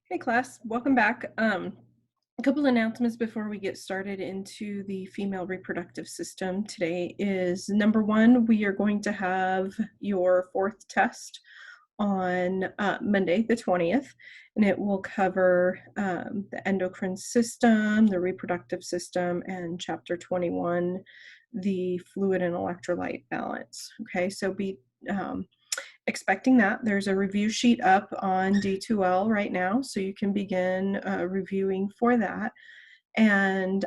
Hey class, welcome back. A couple announcements before we get started into the female reproductive system. Today is number one, we are going to have your fourth test on Monday the 20th, and it will cover the endocrine system, the reproductive system, and chapter 21, the fluid and electrolyte balance. Okay, so be expecting that. There's a review sheet up on D2L right now, so you can begin reviewing for that. And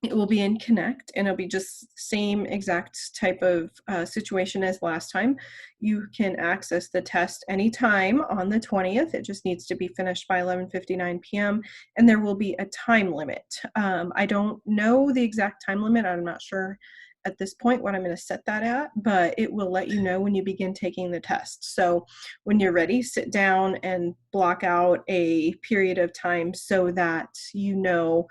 it will be in Connect, and it'll be just same exact type of situation as last time. You can access the test anytime on the 20th. It just needs to be finished by 11:59 p.m. and there will be a time limit. I don't know the exact time limit. I'm not sure at this point what I'm going to set that at, but it will let you know when you begin taking the test. So when you're ready, sit down and block out a period of time so that you know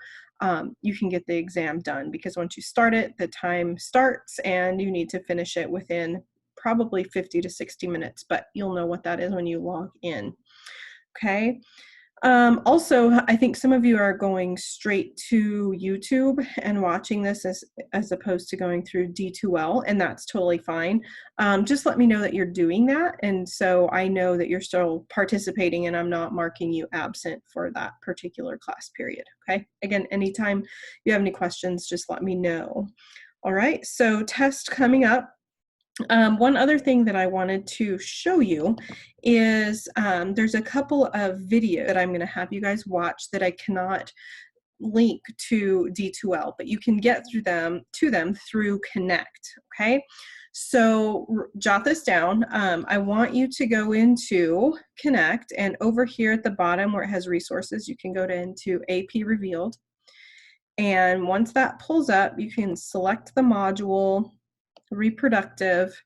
you can get the exam done, because once you start it, the time starts and you need to finish it within probably 50 to 60 minutes, but you'll know what that is when you log in. Okay. Also, I think some of you are going straight to YouTube and watching this as opposed to going through D2L, and that's totally fine. Just let me know that you're doing that, and so I know that you're still participating and I'm not marking you absent for that particular class period, okay? Again, anytime you have any questions, just let me know. All right, so test coming up. One other thing that I wanted to show you is there's a couple of videos that I'm going to have you guys watch that I cannot link to D2L, but you can get to them through Connect, okay? So jot this down. I want you to go into Connect, and over here at the bottom where it has resources, you can go into AP Revealed. And once that pulls up, you can select the module, reproductive,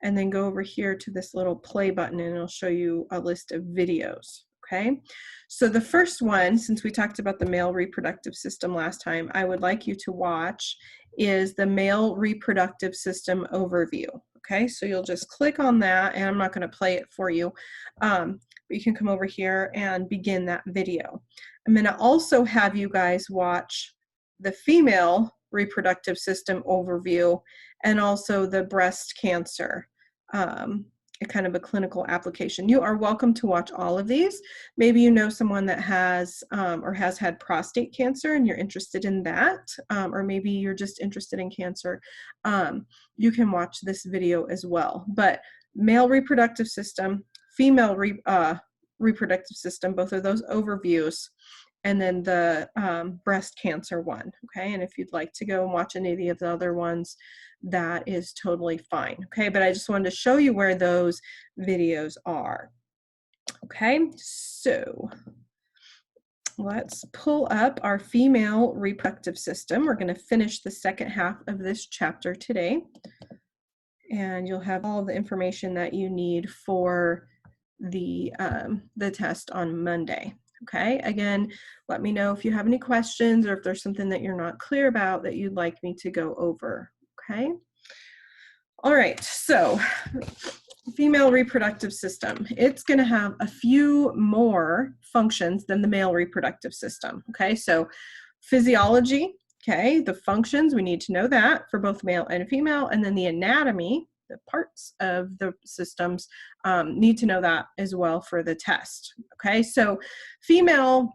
and then go over here to this little play button and it'll show you a list of videos. Okay, so the first one, since we talked about the male reproductive system last time, I would like you to watch is the male reproductive system overview. Okay, so you'll just click on that, and I'm not going to play it for you, but you can come over here and begin that video. I'm going to also have you guys watch the female reproductive system overview and also the breast cancer, kind of a clinical application. You are welcome to watch all of these. Maybe you know someone that has or has had prostate cancer and you're interested in that, or maybe you're just interested in cancer. You can watch this video as well. But male reproductive system, female reproductive system, both of those overviews, and then the breast cancer one, okay? And if you'd like to go and watch any of the other ones, that is totally fine, okay? But I just wanted to show you where those videos are, okay? So let's pull up our female reproductive system. We're going to finish the second half of this chapter today, and you'll have all the information that you need for the test on Monday. Okay, again, let me know if you have any questions or if there's something that you're not clear about that you'd like me to go over, okay? All right, so female reproductive system. It's gonna have a few more functions than the male reproductive system, okay? So physiology, okay, the functions, we need to know that for both male and female, and then the anatomy, the parts of the systems, need to know that as well for the test, okay? So female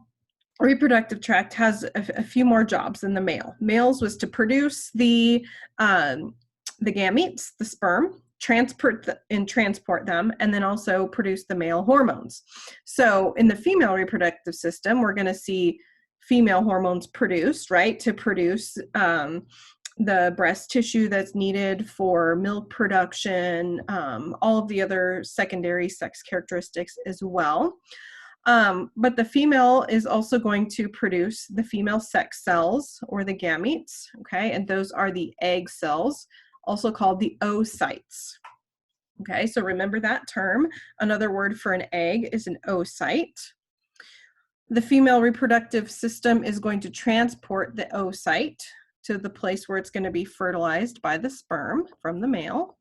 reproductive tract has a few more jobs than the male. Males was to produce the gametes, the sperm, transport them, and then also produce the male hormones. So in the female reproductive system, we're going to see female hormones produced, right, to produce the breast tissue that's needed for milk production, all of the other secondary sex characteristics as well. But the female is also going to produce the female sex cells, or the gametes, okay, and those are the egg cells, also called the oocytes. Okay, so remember that term. Another word for an egg is an oocyte. The female reproductive system is going to transport the oocyte to the place where it's going to be fertilized by the sperm from the male.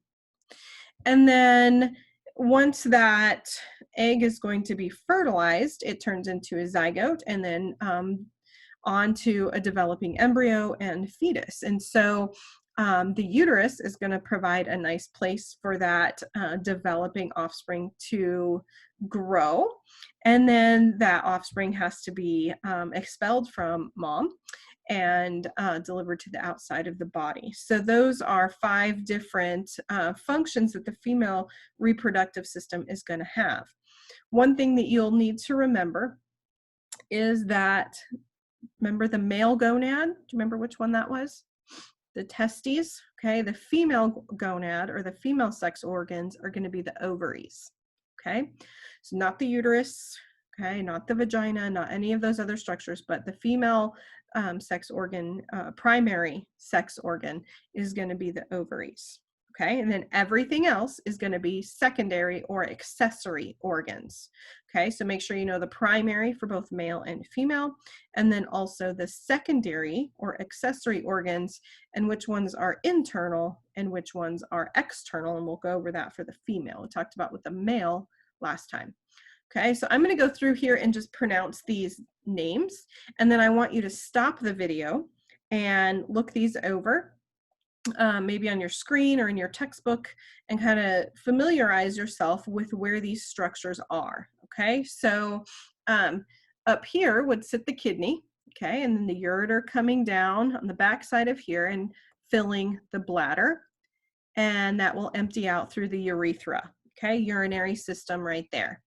And then once that egg is going to be fertilized, it turns into a zygote and then onto a developing embryo and fetus. And so the uterus is going to provide a nice place for that developing offspring to grow. And then that offspring has to be expelled from mom and delivered to the outside of the body. So those are 5 different functions that the female reproductive system is going to have. One thing that you'll need to remember is that, remember the male gonad? Do you remember which one that was? The testes, okay? The female gonad, or the female sex organs, are going to be the ovaries, okay? So not the uterus, okay? Not the vagina, not any of those other structures, but the female sex organ, primary sex organ, is going to be the ovaries, okay? And then everything else is going to be secondary or accessory organs, okay? So make sure you know the primary for both male and female, and then also the secondary or accessory organs, and which ones are internal and which ones are external, and we'll go over that for the female. We talked about with the male last time. Okay, so I'm going to go through here and just pronounce these names, and then I want you to stop the video and look these over, maybe on your screen or in your textbook, and kind of familiarize yourself with where these structures are. Okay, so up here would sit the kidney, okay, and then the ureter coming down on the back side of here and filling the bladder, and that will empty out through the urethra, okay, urinary system right there.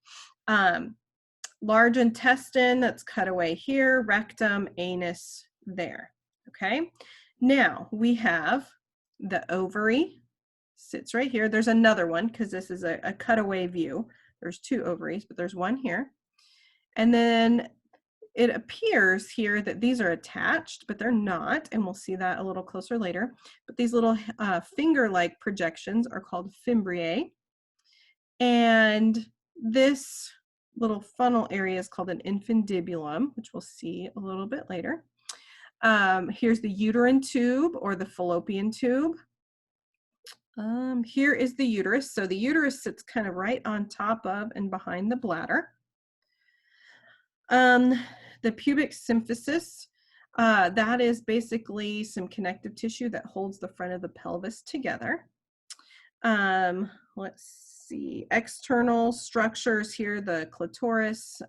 Large intestine, that's cut away here, rectum, anus there, okay? Now we have the ovary, sits right here. There's another one because this is a cutaway view. There's 2 ovaries, but there's one here. And then it appears here that these are attached, but they're not, and we'll see that a little closer later. But these little finger-like projections are called fimbriae. And this little funnel area is called an infundibulum, which we'll see a little bit later. Here's the uterine tube or the fallopian tube. Here is the uterus. So the uterus sits kind of right on top of and behind the bladder. The pubic symphysis, that is basically some connective tissue that holds the front of the pelvis together. Let's see, external structures here, the clitoris,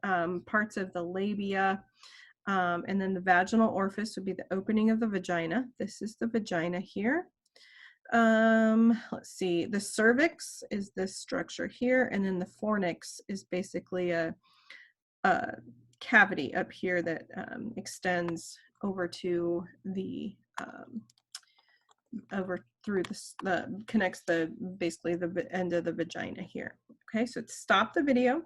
parts of the labia, and then the vaginal orifice would be the opening of the vagina. This is the vagina here. Let's see, the cervix is this structure here, and then the fornix is basically a cavity up here that extends over to the over through the connects the basically the end of the vagina here. Okay, so stop the video,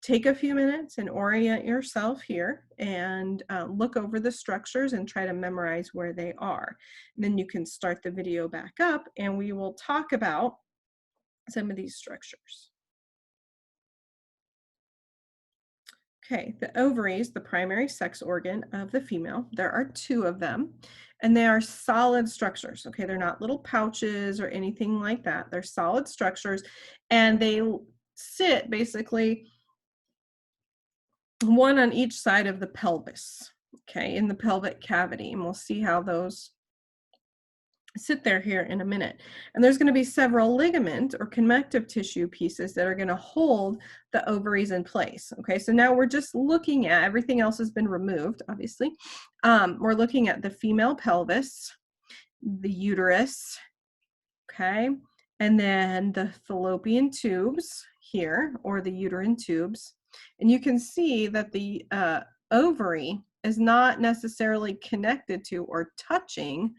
take a few minutes and orient yourself here, and look over the structures and try to memorize where they are. And then you can start the video back up and we will talk about some of these structures. Okay, the ovaries, the primary sex organ of the female, there are 2 of them, and they are solid structures. Okay, they're not little pouches or anything like that. They're solid structures, and they sit basically one on each side of the pelvis, okay, in the pelvic cavity, and we'll see how those sit there here in a minute. And there's going to be several ligament or connective tissue pieces that are going to hold the ovaries in place. Okay, so now we're just looking at, everything else has been removed, obviously. We're looking at the female pelvis, the uterus, okay, and then the fallopian tubes here, or the uterine tubes. And you can see that the ovary is not necessarily connected to or touching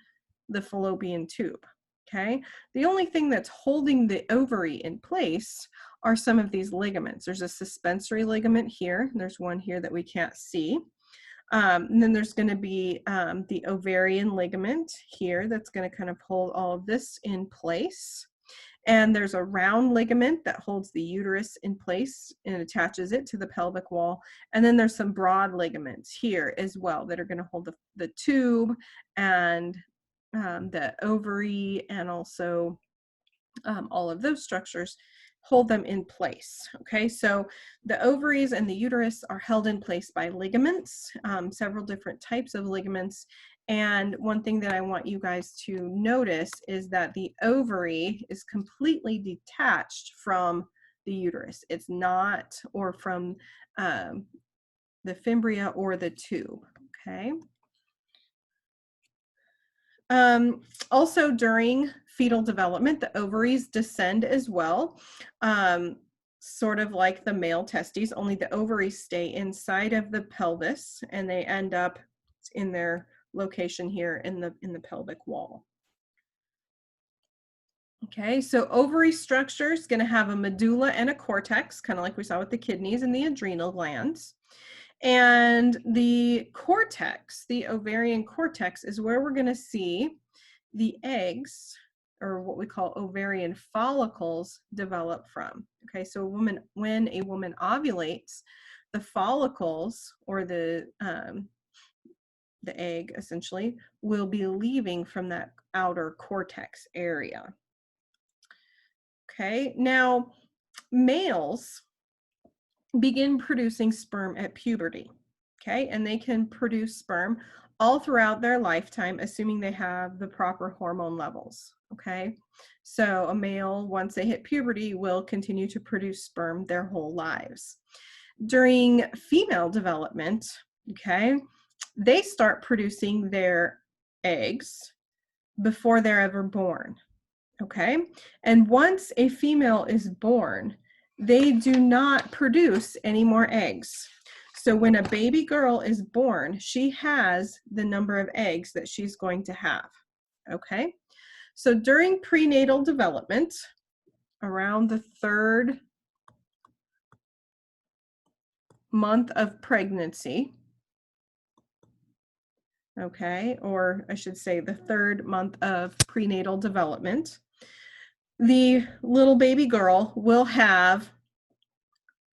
the fallopian tube, okay? The only thing that's holding the ovary in place are some of these ligaments. There's a suspensory ligament here. There's one here that we can't see. And then there's going to be the ovarian ligament here that's going to kind of hold all of this in place. And there's a round ligament that holds the uterus in place and attaches it to the pelvic wall. And then there's some broad ligaments here as well that are going to hold the tube and the ovary, and also all of those structures hold them in place. Okay, so the ovaries and the uterus are held in place by ligaments, several different types of ligaments. And one thing that I want you guys to notice is that the ovary is completely detached from the uterus. It's not, or from the fimbria or the tube. Okay. Also during fetal development, the ovaries descend as well, sort of like the male testes, only the ovaries stay inside of the pelvis and they end up in their location here in the pelvic wall. Okay, so ovary structure is going to have a medulla and a cortex, kind of like we saw with the kidneys and the adrenal glands. And the cortex, the ovarian cortex, is where we're going to see the eggs, or what we call ovarian follicles, develop from. Okay, so when a woman ovulates, the follicles, or the egg essentially, will be leaving from that outer cortex area. Okay, now males begin producing sperm at puberty. Okay, and they can produce sperm all throughout their lifetime, assuming they have the proper hormone levels. Okay, so a male, once they hit puberty, will continue to produce sperm their whole lives. During female development, okay, they start producing their eggs before they're ever born. Okay, and once a female is born, they do not produce any more eggs. So when a baby girl is born, she has the number of eggs that she's going to have. Okay, so during prenatal development, around the 3rd month of pregnancy, okay, or I should say the 3rd month of prenatal development, the little baby girl will have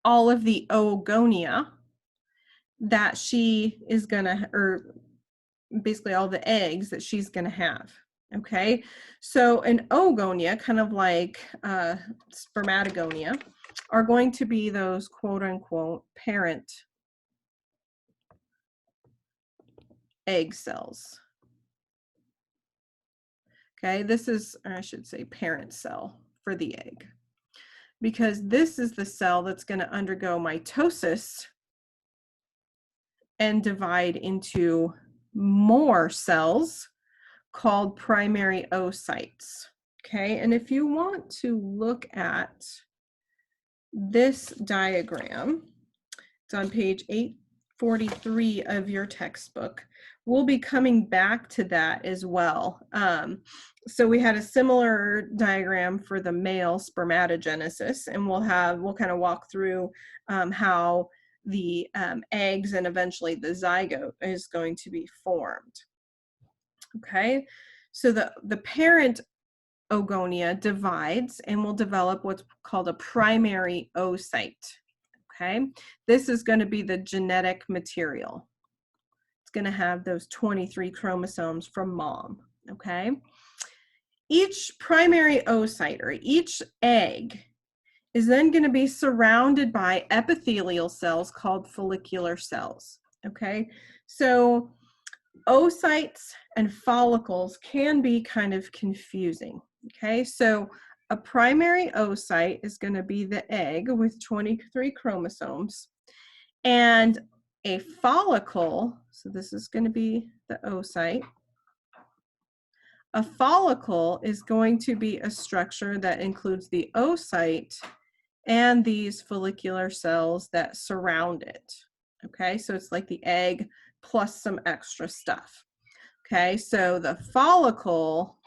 all of the oogonia that she is gonna, or basically all the eggs that she's gonna have. Okay, so an oogonia, kind of like spermatogonia, are going to be those quote unquote parent egg cells. Okay, this is, or I should say, parent cell for the egg, because this is the cell that's going to undergo mitosis and divide into more cells called primary oocytes. Okay, and if you want to look at this diagram, it's on page 843 of your textbook. We'll be coming back to that as well. So we had a similar diagram for the male spermatogenesis, and we'll kind of walk through how the eggs and eventually the zygote is going to be formed. Okay, so the parent oogonia divides and will develop what's called a primary oocyte. Okay, this is going to be the genetic material. It's going to have those 23 chromosomes from mom. Okay, each primary oocyte, or each egg, is then going to be surrounded by epithelial cells called follicular cells. Okay, so oocytes and follicles can be kind of confusing. Okay, so a primary oocyte is going to be the egg with 23 chromosomes, and a follicle, so this is going to be the oocyte. A follicle is going to be a structure that includes the oocyte and these follicular cells that surround it. Okay, so it's like the egg plus some extra stuff. Okay, so the follicle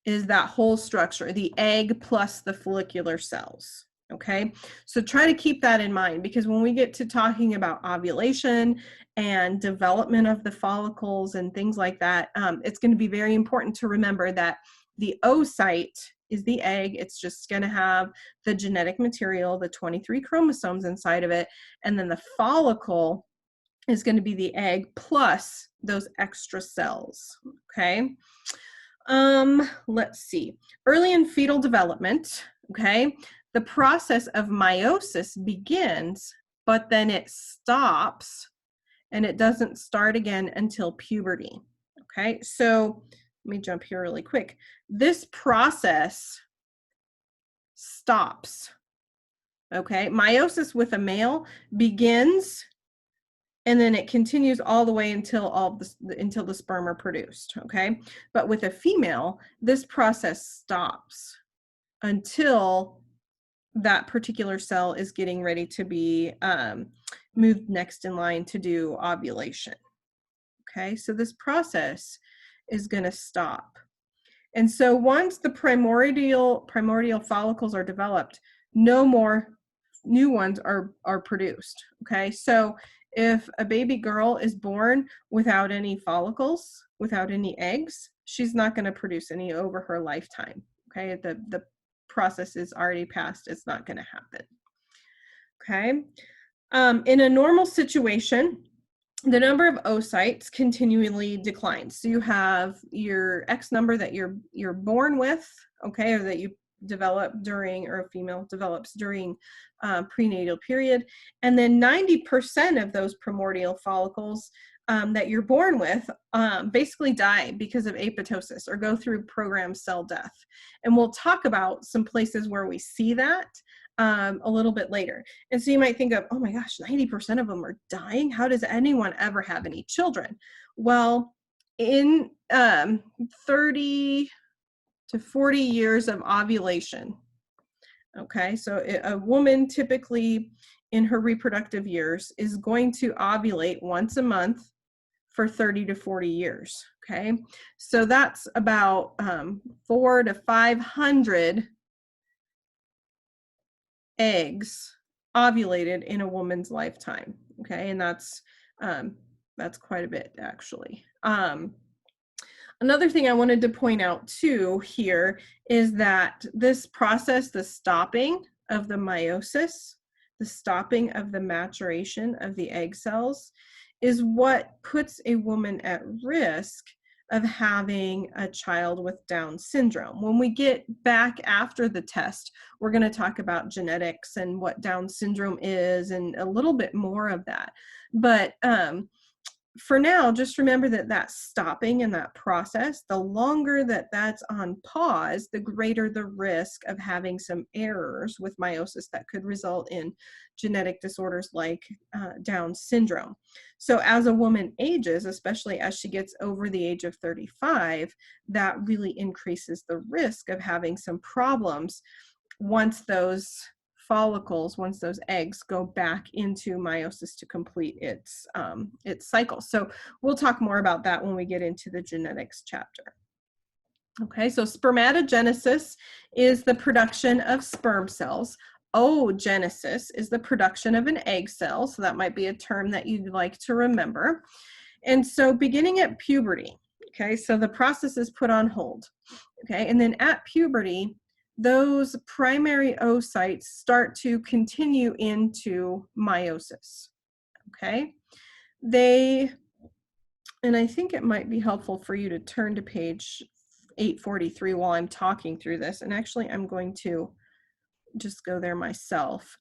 is that whole structure, the egg plus the follicular cells. Okay, so try to keep that in mind, because when we get to talking about ovulation and development of the follicles and things like that, it's going to be very important to remember that the oocyte is the egg. It's just going to have the genetic material, the 23 chromosomes inside of it, and then the follicle is going to be the egg plus those extra cells. Okay. Let's see. Early in fetal development, okay, the process of meiosis begins, but then it stops and it doesn't start again until puberty. Okay, so let me jump here really quick. This process stops. Okay, meiosis with a male begins and then it continues all the way until until the sperm are produced. Okay, but with a female, this process stops until that particular cell is getting ready to be moved next in line to do ovulation. Okay, so this process is going to stop. And so once the primordial follicles are developed, no more new ones are produced. Okay, so if a baby girl is born without any follicles, without any eggs, she's not going to produce any over her lifetime. Okay, the process is already passed. It's not going to happen. Okay, in a normal situation, the number of oocytes continually declines. So you have your X number that you're born with, okay, or that you develop during, or a female develops during prenatal period, and then 90% of those primordial follicles that you're born with basically die because of apoptosis or go through programmed cell death. And we'll talk about some places where we see that a little bit later. And so you might think of, oh my gosh, 90% of them are dying. How does anyone ever have any children? Well, in 30 to 40 years of ovulation, okay, so a woman typically in her reproductive years is going to ovulate once a month for 30 to 40 years, okay? So that's about 400 to 500 eggs ovulated in a woman's lifetime, okay? And that's quite a bit, actually. Another thing I wanted to point out too here is that this process, the stopping of the meiosis, the stopping of the maturation of the egg cells, is what puts a woman at risk of having a child with Down syndrome. When we get back after the test, we're going to talk about genetics and what Down syndrome is and a little bit more of that. But for now, just remember that that's stopping in that process. The longer that that's on pause, the greater the risk of having some errors with meiosis that could result in genetic disorders like Down syndrome. So as a woman ages, especially as she gets over the age of 35, that really increases the risk of having some problems once those follicles, once those eggs go back into meiosis to complete its cycle. So we'll talk more about that when we get into the genetics chapter. Okay, so spermatogenesis is the production of sperm cells. Oogenesis is the production of an egg cell. So that might be a term that you'd like to remember. And so beginning at puberty, okay, so the process is put on hold. Okay, and then at puberty, those primary oocytes start to continue into meiosis. Okay, and I think it might be helpful for you to turn to page 843 while I'm talking through this. And actually, I'm going to just go there myself.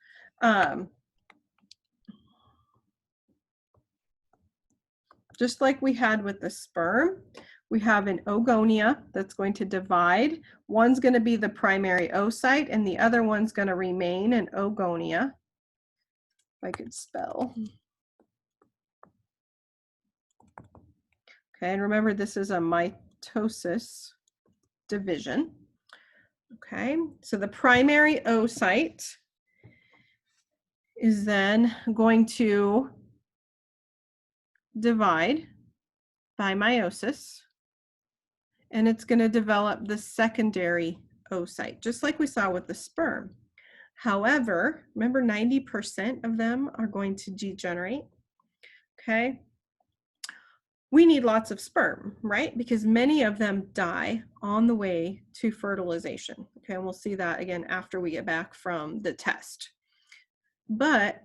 Just like we had with the sperm, we have an oogonia that's going to divide. One's going to be the primary oocyte, and the other one's going to remain an oogonia. If I could spell. Okay, and remember this is a mitosis division. Okay, so the primary oocyte is then going to divide by meiosis, and it's going to develop the secondary oocyte, just like we saw with the sperm. However, remember 90% of them are going to degenerate, okay? We need lots of sperm, right? Because many of them die on the way to fertilization, okay? And we'll see that again after we get back from the test. But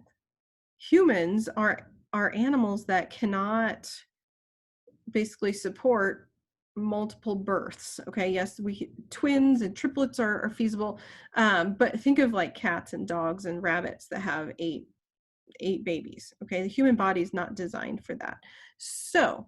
humans are animals that cannot basically support multiple births. Okay, yes, twins and triplets are feasible, but think of like cats and dogs and rabbits that have eight babies. Okay, the human body is not designed for that. So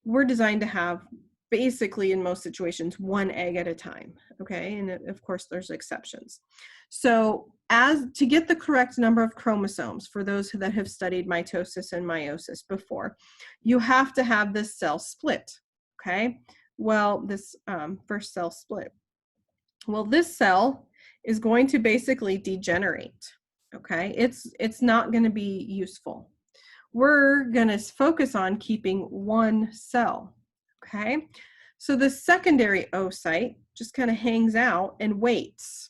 we're designed to have, basically in most situations, one egg at a time. Okay, and of course there's exceptions. So as to get the correct number of chromosomes, for those that have studied mitosis and meiosis before, you have to have this cell split. Okay, well, this first cell split, well, this cell is going to basically degenerate. Okay, it's not going to be useful. We're going to focus on keeping one cell. Okay, so the secondary oocyte just kind of hangs out and waits,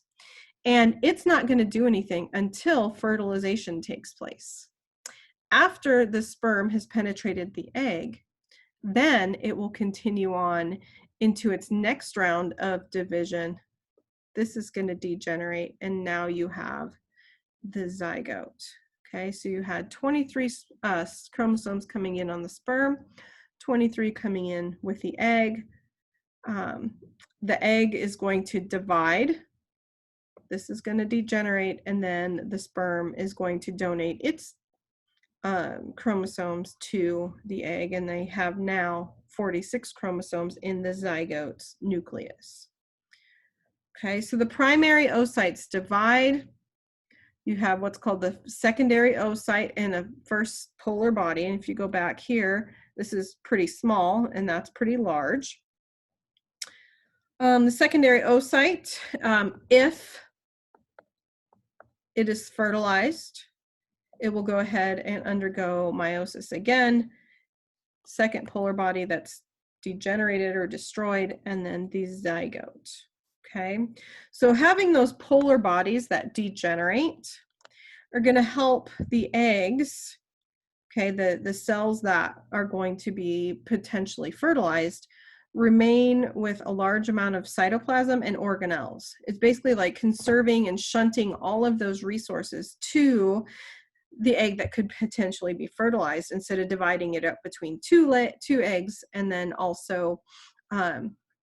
and it's not going to do anything until fertilization takes place. After the sperm has penetrated the egg, then it will continue on into its next round of division. This is going to degenerate, and now you have the zygote. Okay, so you had 23 chromosomes coming in on the sperm, 23 coming in with the egg. The egg is going to divide. This is going to degenerate, and then the sperm is going to donate its chromosomes to the egg, and they have now 46 chromosomes in the zygote's nucleus. Okay, so the primary oocytes divide. You have what's called the secondary oocyte and a first polar body. And if you go back here, this is pretty small and that's pretty large. The secondary oocyte, if it is fertilized, it will go ahead and undergo meiosis again. Second polar body that's degenerated or destroyed, and then the zygote. Okay, so having those polar bodies that degenerate are going to help the eggs, okay, the cells that are going to be potentially fertilized, remain with a large amount of cytoplasm and organelles. It's basically like conserving and shunting all of those resources to the egg that could potentially be fertilized, instead of dividing it up between two eggs, and then also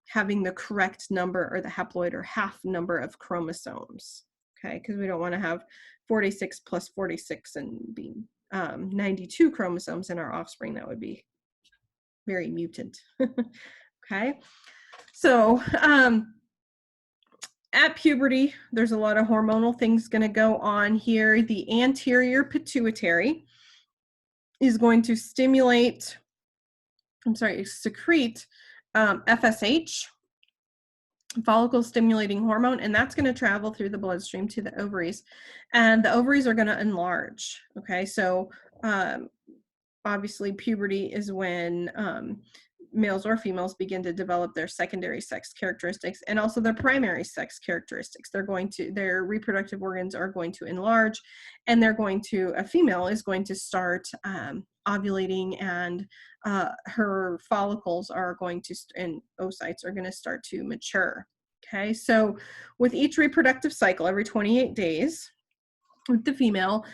having the correct number, or the haploid or half number of chromosomes. Okay, because we don't want to have 46 plus 46 and be 92 chromosomes in our offspring. That would be very mutant. Okay, so at puberty, there's a lot of hormonal things going to go on here. The anterior pituitary is going to secrete FSH, follicle stimulating hormone, and that's going to travel through the bloodstream to the ovaries, and the ovaries are going to enlarge. Okay, so obviously puberty is when males or females begin to develop their secondary sex characteristics and also their primary sex characteristics. Their reproductive organs are going to enlarge, and a female is going to start ovulating, and her follicles are going to, and oocytes are going to start to mature. Okay, so with each reproductive cycle, every 28 days, with the female,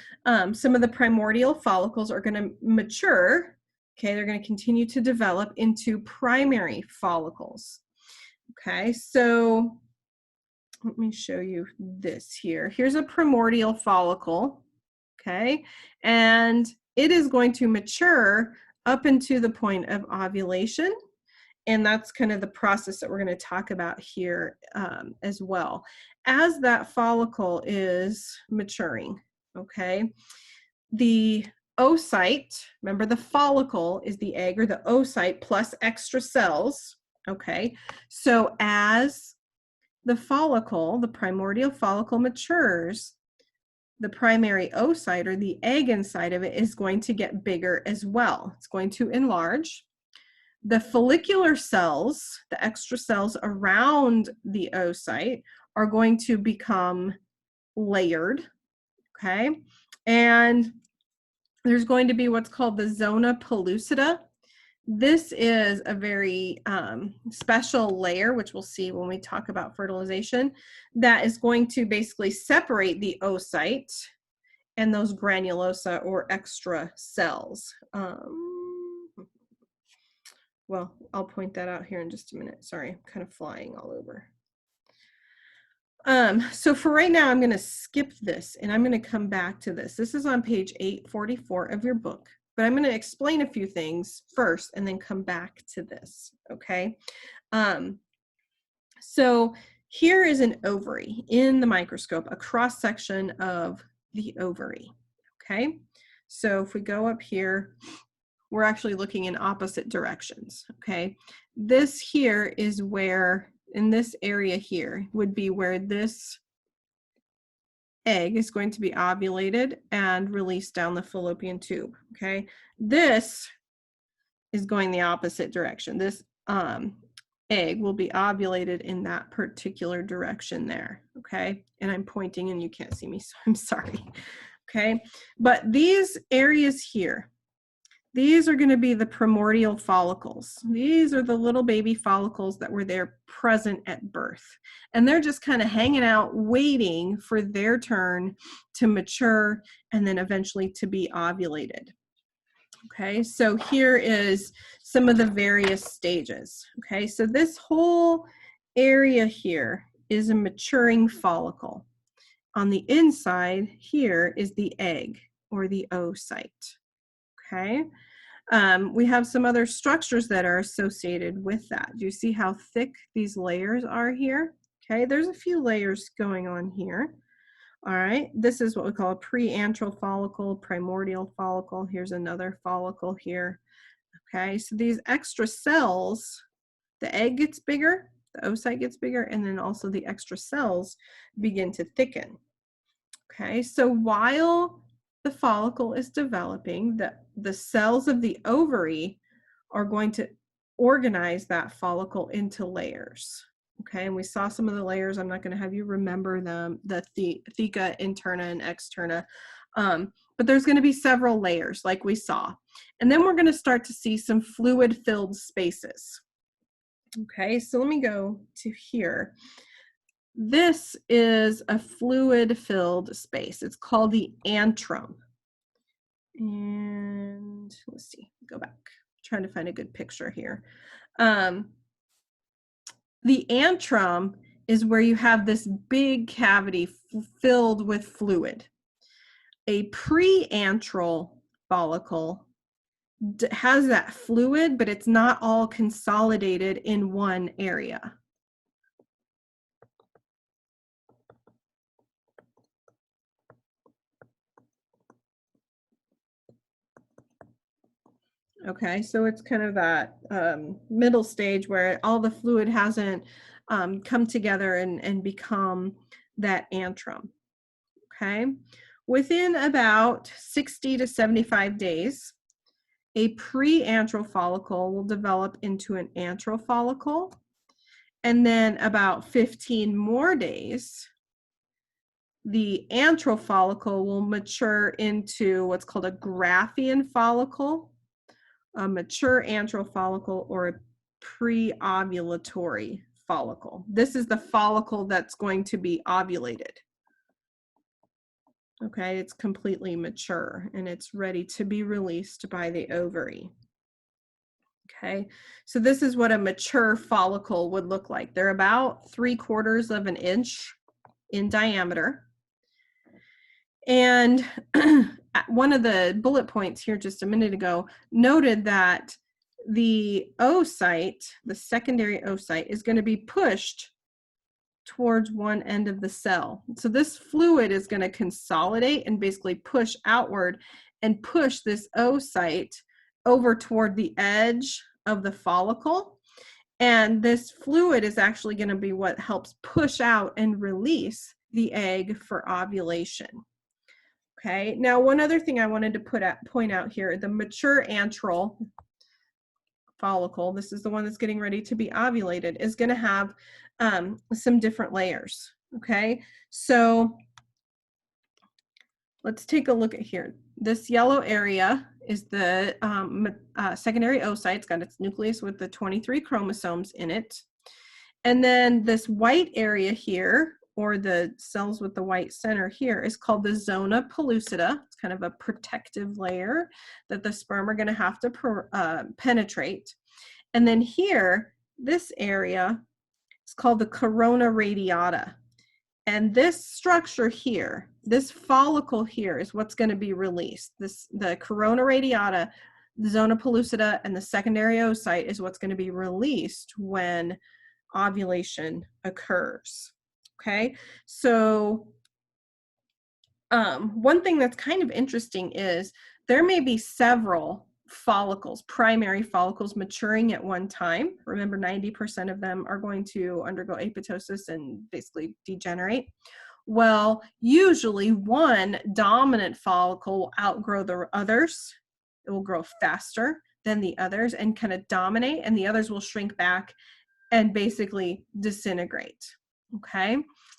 some of the primordial follicles are going to mature. Okay, they're going to continue to develop into primary follicles. Okay, so let me show you this here. Here's a primordial follicle. Okay, and it is going to mature up into the point of ovulation. And that's kind of the process that we're going to talk about here as well. As that follicle is maturing, okay, the oocyte, remember the follicle is the egg, or the oocyte plus extra cells, okay? So as the follicle, the primordial follicle matures, the primary oocyte, or the egg inside of it, is going to get bigger as well. It's going to enlarge. The follicular cells, the extra cells around the oocyte, are going to become layered, okay? And there's going to be what's called the zona pellucida. This is a very special layer, which we'll see when we talk about fertilization, that is going to basically separate the oocyte and those granulosa or extra cells. Well, I'll point that out here in just a minute. Sorry, I'm kind of flying all over. So for right now, I'm going to skip this and I'm going to come back to this. This is on page 844 of your book, but I'm going to explain a few things first and then come back to this, okay? So here is an ovary in the microscope, a cross section of the ovary, okay? So if we go up here, we're actually looking in opposite directions, okay? This here is where, in this area here, would be where this egg is going to be ovulated and released down the fallopian tube, okay? This is going the opposite direction. This egg will be ovulated in that particular direction there, okay? And I'm pointing and you can't see me, so I'm sorry, okay? But these areas here, these are going to be the primordial follicles. These are the little baby follicles that were there present at birth. And they're just kind of hanging out, waiting for their turn to mature and then eventually to be ovulated. Okay, so here is some of the various stages. Okay, so this whole area here is a maturing follicle. On the inside here is the egg or the oocyte. Okay. We have some other structures that are associated with that. Do you see how thick these layers are here? Okay, there's a few layers going on here. All right, this is what we call a preantral follicle, primordial follicle. Here's another follicle here. Okay, so these extra cells, the egg gets bigger, the oocyte gets bigger, and then also the extra cells begin to thicken. Okay, so while the follicle is developing, the cells of the ovary are going to organize that follicle into layers. Okay, and we saw some of the layers. I'm not going to have you remember them, the theca, interna, and externa. But there's going to be several layers like we saw. And then we're going to start to see some fluid-filled spaces. Okay, so let me go to here. This is a fluid-filled space. It's called the antrum. And let's see, go back. I'm trying to find a good picture here. The antrum is where you have this big cavity filled with fluid. A preantral follicle has that fluid, but it's not all consolidated in one area. Okay, so it's kind of that middle stage where all the fluid hasn't come together and become that antrum. Okay, within about 60 to 75 days, a preantral follicle will develop into an antral follicle. And then about 15 more days, the antral follicle will mature into what's called a Graafian follicle, a mature antral follicle, or a pre-ovulatory follicle. This is the follicle that's going to be ovulated. Okay, it's completely mature and it's ready to be released by the ovary. Okay, so this is what a mature follicle would look like. They're about 3/4 of an inch in diameter. And one of the bullet points here just a minute ago noted that the oocyte, the secondary oocyte, is going to be pushed towards one end of the cell. So this fluid is going to consolidate and basically push outward and push this oocyte over toward the edge of the follicle. And this fluid is actually going to be what helps push out and release the egg for ovulation. Okay, now one other thing I wanted to point out here, the mature antral follicle, this is the one that's getting ready to be ovulated, is going to have some different layers. Okay, so let's take a look at here. This yellow area is the secondary oocyte. It's got its nucleus with the 23 chromosomes in it. And then this white area here, or the cells with the white center here, is called the zona pellucida. It's kind of a protective layer that the sperm are going to have to penetrate. And then here, this area is called the corona radiata. And this structure here, this follicle here is what's going to be released. The corona radiata, the zona pellucida, and the secondary oocyte is what's going to be released when ovulation occurs. Okay, so one thing that's kind of interesting is there may be several follicles, primary follicles, maturing at one time. Remember, 90% of them are going to undergo apoptosis and basically degenerate. Well, usually one dominant follicle will outgrow the others. It will grow faster than the others and kind of dominate, and the others will shrink back and basically disintegrate. Okay,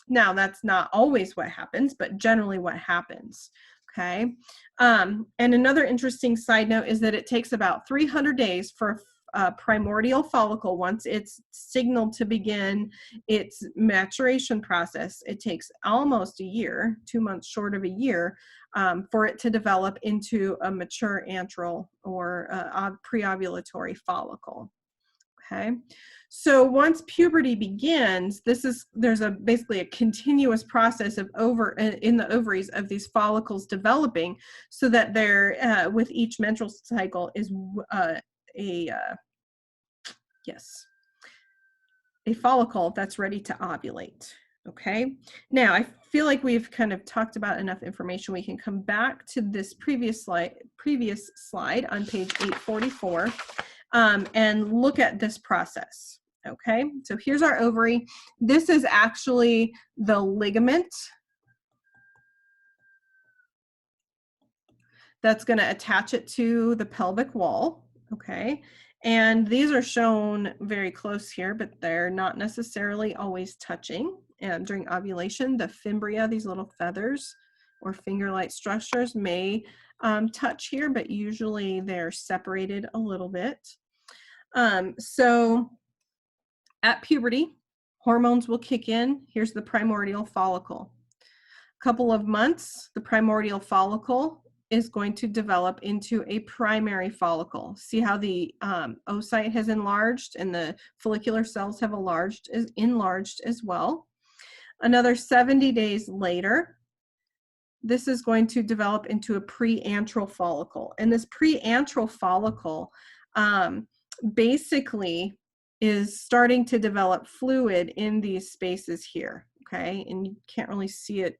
now that's not always what happens, but generally what happens. Okay, and another interesting side note is that it takes about 300 days for a primordial follicle, once it's signaled to begin its maturation process. It takes almost a year, 2 months short of a year, for it to develop into a mature antral or a pre-ovulatory follicle. Okay, so once puberty begins, there's basically a continuous process of in the ovaries of these follicles developing, so that they're with each menstrual cycle is a follicle that's ready to ovulate. Okay, now I feel like we've kind of talked about enough information. We can come back to this previous slide on page 844. And look at this process. Okay, so here's our ovary. This is actually the ligament that's going to attach it to the pelvic wall. Okay, and these are shown very close here, but they're not necessarily always touching. And during ovulation, the fimbria, these little feathers or finger-like structures, may touch here, but usually they're separated a little bit. So at puberty, hormones will kick in. Here's the primordial follicle. A couple of months, the primordial follicle is going to develop into a primary follicle. See how the oocyte has enlarged and the follicular cells have enlarged as well. Another 70 days later, this is going to develop into a preantral follicle. And this preantral follicle basically is starting to develop fluid in these spaces here. Okay, and you can't really see it.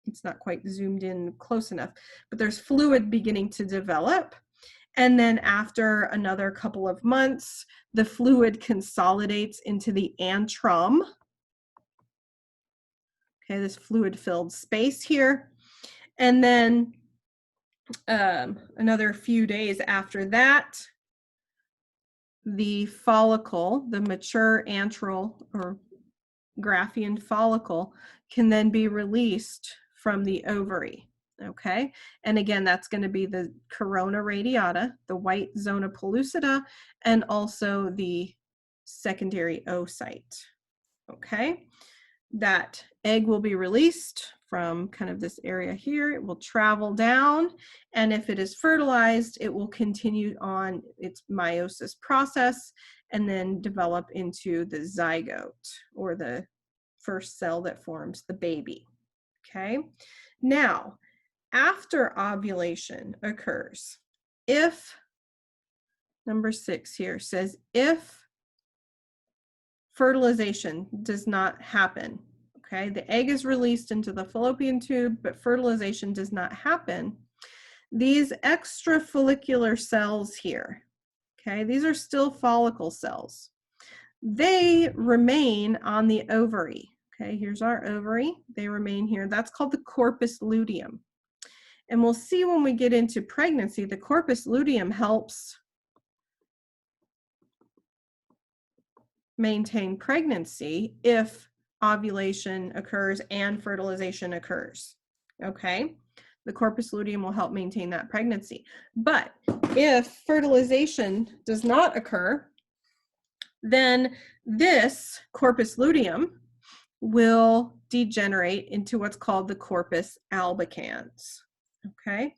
It's not quite zoomed in close enough, but there's fluid beginning to develop. And then after another couple of months, the fluid consolidates into the antrum. Okay, this fluid-filled space here. And then another few days after that, the follicle, the mature antral or Graafian follicle, can then be released from the ovary. Okay, and again, that's going to be the corona radiata, the white zona pellucida, and also the secondary oocyte. Okay, that egg will be released from kind of this area here. It will travel down, and if it is fertilized, it will continue on its meiosis process and then develop into the zygote, or the first cell that forms the baby. Okay, now after ovulation occurs, if, number 6 here says, if fertilization does not happen, okay, the egg is released into the fallopian tube, but fertilization does not happen, these extra follicular cells here, okay, these are still follicle cells. They remain on the ovary. Okay, here's our ovary. They remain here. That's called the corpus luteum. And we'll see when we get into pregnancy, the corpus luteum helps maintain pregnancy if ovulation occurs and fertilization occurs. Okay, the corpus luteum will help maintain that pregnancy. But if fertilization does not occur, then this corpus luteum will degenerate into what's called the corpus albicans. Okay,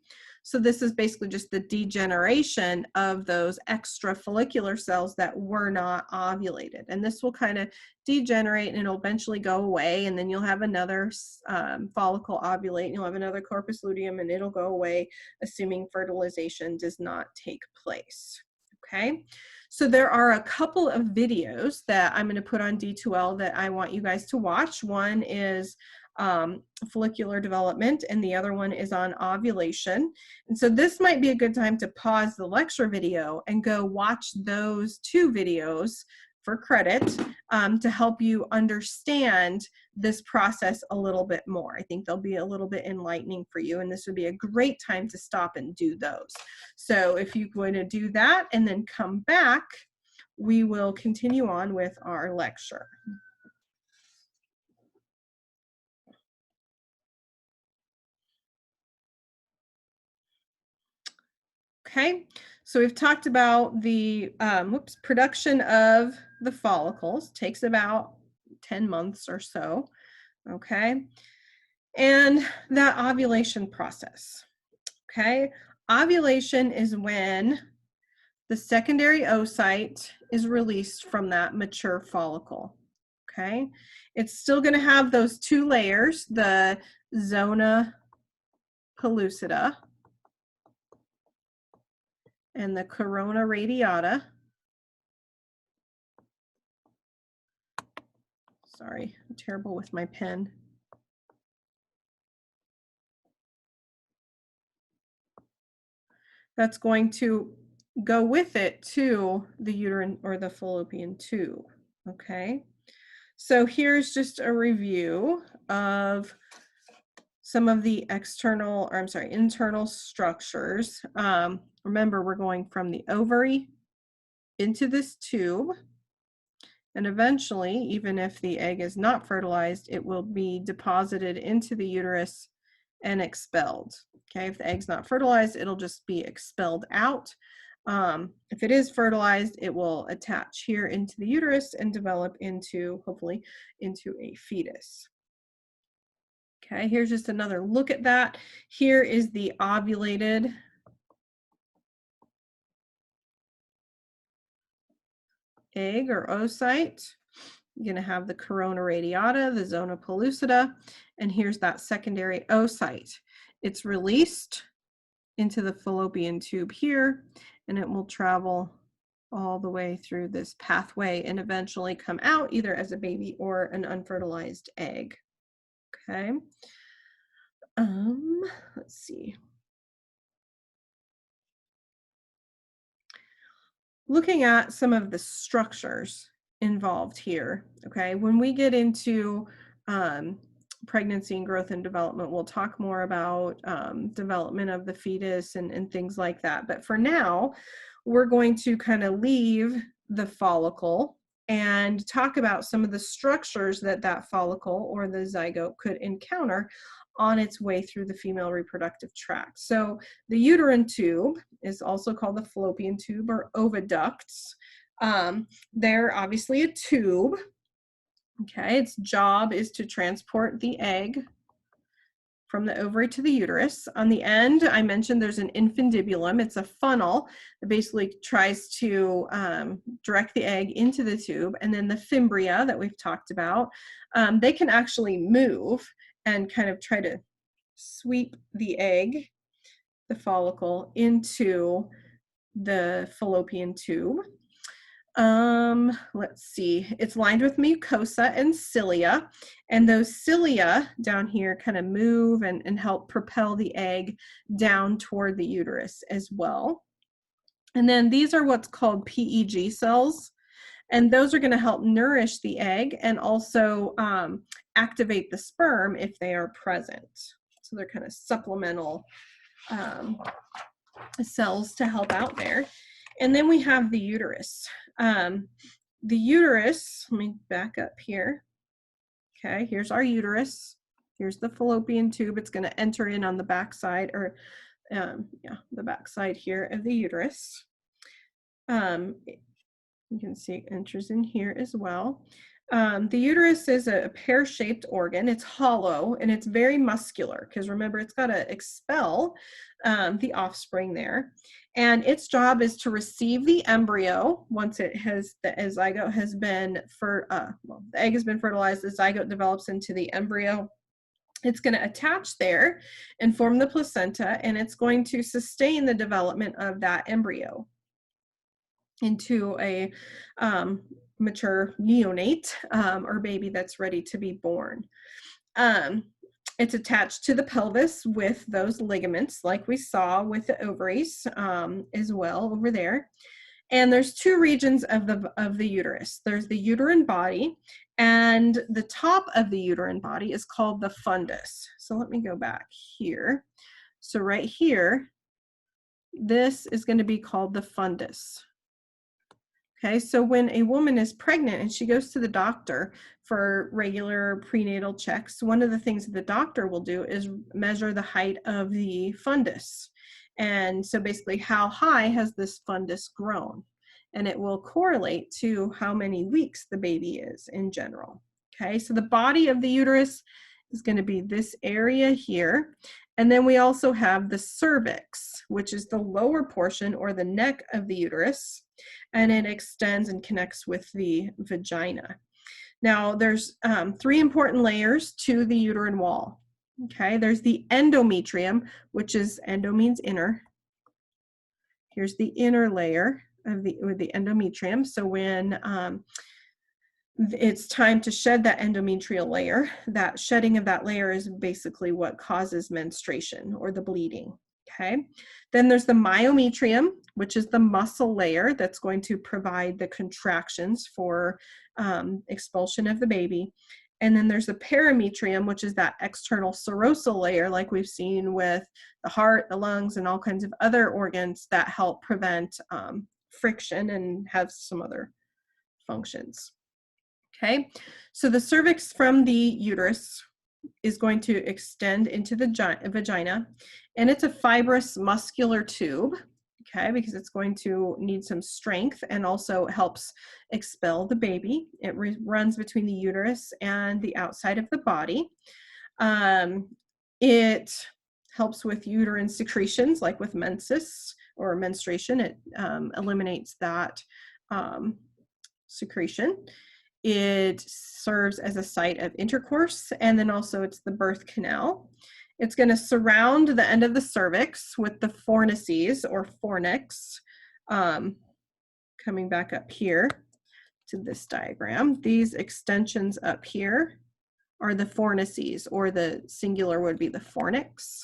So this is basically just the degeneration of those extra follicular cells that were not ovulated. And this will kind of degenerate and it'll eventually go away. And then you'll have another follicle ovulate and you'll have another corpus luteum and it'll go away, assuming fertilization does not take place. Okay, so there are a couple of videos that I'm going to put on D2L that I want you guys to watch. One is follicular development and the other one is on ovulation. And so this might be a good time to pause the lecture video and go watch those two videos for credit to help you understand this process a little bit more. I think they'll be a little bit enlightening for you, and this would be a great time to stop and do those. So if you're going to do that and then come back, we will continue on with our lecture. Okay, so we've talked about the production of the follicles. Takes about 10 months or so, okay? And that ovulation process, okay? Ovulation is when the secondary oocyte is released from that mature follicle, okay? It's still gonna have those two layers, the zona pellucida and the corona radiata. Sorry, I'm terrible with my pen. That's going to go with it to the uterine or the fallopian tube, okay? So here's just a review of some of the internal structures. Remember, we're going from the ovary into this tube, and eventually, even if the egg is not fertilized, it will be deposited into the uterus and expelled. Okay, if the egg's not fertilized, it'll just be expelled out. If it is fertilized, it will attach here into the uterus and develop into, hopefully, into a fetus. Okay, here's just another look at that. Here is the ovulated egg or oocyte. You're going to have the corona radiata, the zona pellucida, and here's that secondary oocyte. It's released into the fallopian tube here, and it will travel all the way through this pathway and eventually come out either as a baby or an unfertilized egg. Okay. Let's see. Looking at some of the structures involved here, okay, when we get into pregnancy and growth and development, we'll talk more about development of the fetus and things like that. But for now, we're going to kind of leave the follicle and talk about some of the structures that that follicle or the zygote could encounter on its way through the female reproductive tract. So the uterine tube is also called the fallopian tube or oviducts. They're obviously a tube. Okay, its job is to transport the egg from the ovary to the uterus. On the end, I mentioned there's an infundibulum. It's a funnel that basically tries to direct the egg into the tube. And then the fimbria that we've talked about, they can actually move and kind of try to sweep the egg, the follicle, into the fallopian tube. Let's see, it's lined with mucosa and cilia, and those cilia down here kind of move and help propel the egg down toward the uterus as well. And then these are what's called PEG cells, and those are going to help nourish the egg and also activate the sperm if they are present. So they're kind of supplemental cells to help out there. And then we have the uterus. The uterus, let me back up here. Okay, here's our uterus. Here's the fallopian tube. It's going to enter in on the back side, or the back side here of the uterus. You can see it enters in here as well. The uterus is a pear-shaped organ. It's hollow and it's very muscular because remember, it's got to expel the offspring there. And its job is to receive the embryo once it has, the zygote has been, the egg has been fertilized, the zygote develops into the embryo. It's going to attach there and form the placenta, and it's going to sustain the development of that embryo into a mature neonate or baby that's ready to be born. It's attached to the pelvis with those ligaments like we saw with the ovaries as well over there. And there's two regions of the uterus. There's the uterine body, and the top of the uterine body is called the fundus. So let me go back here. So right here, this is going to be called the fundus. Okay, so when a woman is pregnant and she goes to the doctor for regular prenatal checks, one of the things that the doctor will do is measure the height of the fundus. And so basically, how high has this fundus grown? And it will correlate to how many weeks the baby is in general. Okay, so the body of the uterus is going to be this area here. And then we also have the cervix, which is the lower portion or the neck of the uterus, and it extends and connects with the vagina. Now, there's three important layers to the uterine wall. Okay, there's the endometrium, which is, endo means inner. Here's the inner layer of the endometrium. So when it's time to shed that endometrial layer, that shedding of that layer is basically what causes menstruation or the bleeding. Okay, then there's the myometrium, which is the muscle layer that's going to provide the contractions for expulsion of the baby. And then there's the perimetrium, which is that external serosal layer, like we've seen with the heart, the lungs, and all kinds of other organs that help prevent friction and have some other functions. Okay, so the cervix from the uterus is going to extend into the vagina, and it's a fibrous muscular tube, okay, because it's going to need some strength and also helps expel the baby. It runs between the uterus and the outside of the body. It helps with uterine secretions, like with menses or menstruation. It eliminates that secretion. It serves as a site of intercourse, and then also it's the birth canal. It's going to surround the end of the cervix with the fornices or fornix. Coming back up here to this diagram, these extensions up here are the fornices, or the singular would be the fornix,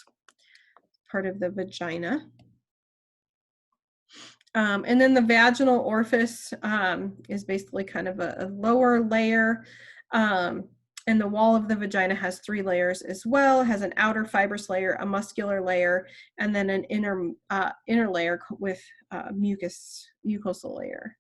part of the vagina. And then the vaginal orifice is basically kind of a lower layer. And the wall of the vagina has three layers as well. It has an outer fibrous layer, a muscular layer, and then an inner layer with mucosal layer.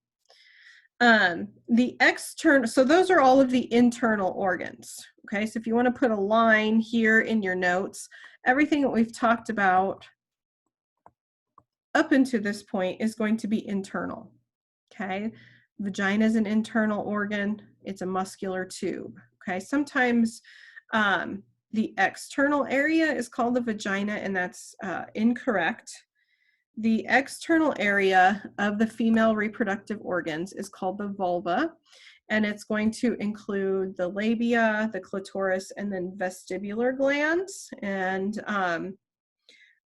The external, so those are all of the internal organs. Okay, so if you want to put a line here in your notes, everything that we've talked about up until this point is going to be internal. Okay, vagina is an internal organ. It's a muscular tube. Okay, sometimes the external area is called the vagina, and that's incorrect. The external area of the female reproductive organs is called the vulva, and it's going to include the labia, the clitoris, and then vestibular glands. And I'll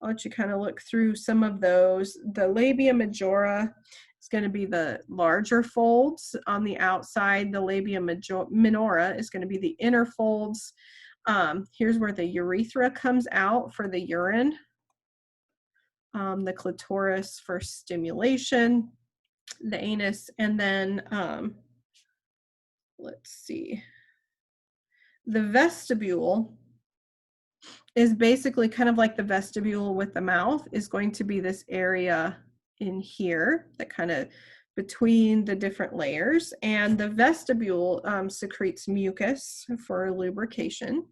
let you kind of look through some of those. The labia majora is going to be the larger folds on the outside. The labia minora is going to be the inner folds. Here's where the urethra comes out for the urine. The clitoris for stimulation, the anus, and then let's see. The vestibule is basically kind of like the vestibule with the mouth, is going to be this area in here that kind of between the different layers, and the vestibule secretes mucus for lubrication.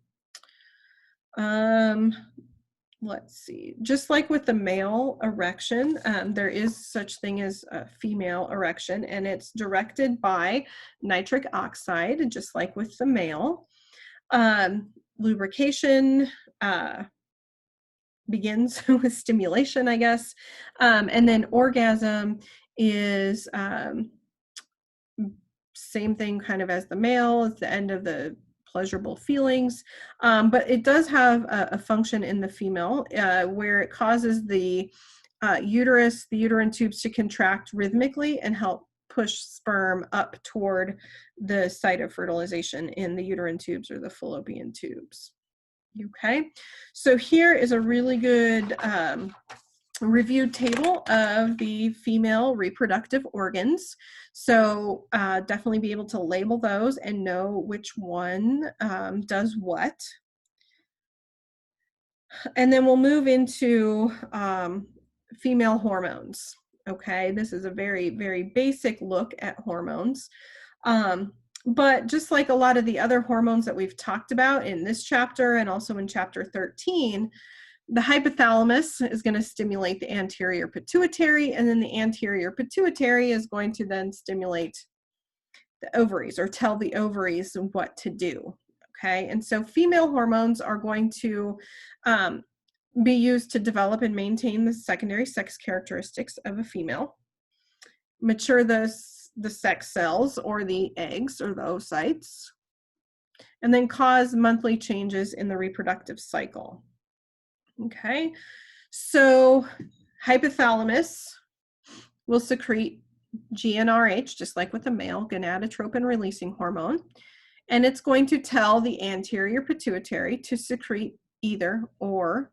let's see, just like with the male erection, there is such thing as a female erection, and it's directed by nitric oxide, just like with the male. Lubrication begins with stimulation, I guess. And then orgasm is same thing kind of as the male. It's the end of the pleasurable feelings, but it does have a function in the female where it causes the uterus, the uterine tubes to contract rhythmically and help push sperm up toward the site of fertilization in the uterine tubes or the fallopian tubes. Okay, so here is a really good review table of the female reproductive organs. So definitely be able to label those and know which one does what. And then we'll move into female hormones. Okay, this is a very, very basic look at hormones. But just like a lot of the other hormones that we've talked about in this chapter and also in chapter 13, the hypothalamus is going to stimulate the anterior pituitary, and then the anterior pituitary is going to then stimulate the ovaries or tell the ovaries what to do. Okay, and so female hormones are going to be used to develop and maintain the secondary sex characteristics of a female, mature the sex cells or the eggs or the oocytes, and then cause monthly changes in the reproductive cycle. Okay, so hypothalamus will secrete GnRH, just like with the male, gonadotropin releasing hormone, and it's going to tell the anterior pituitary to secrete either or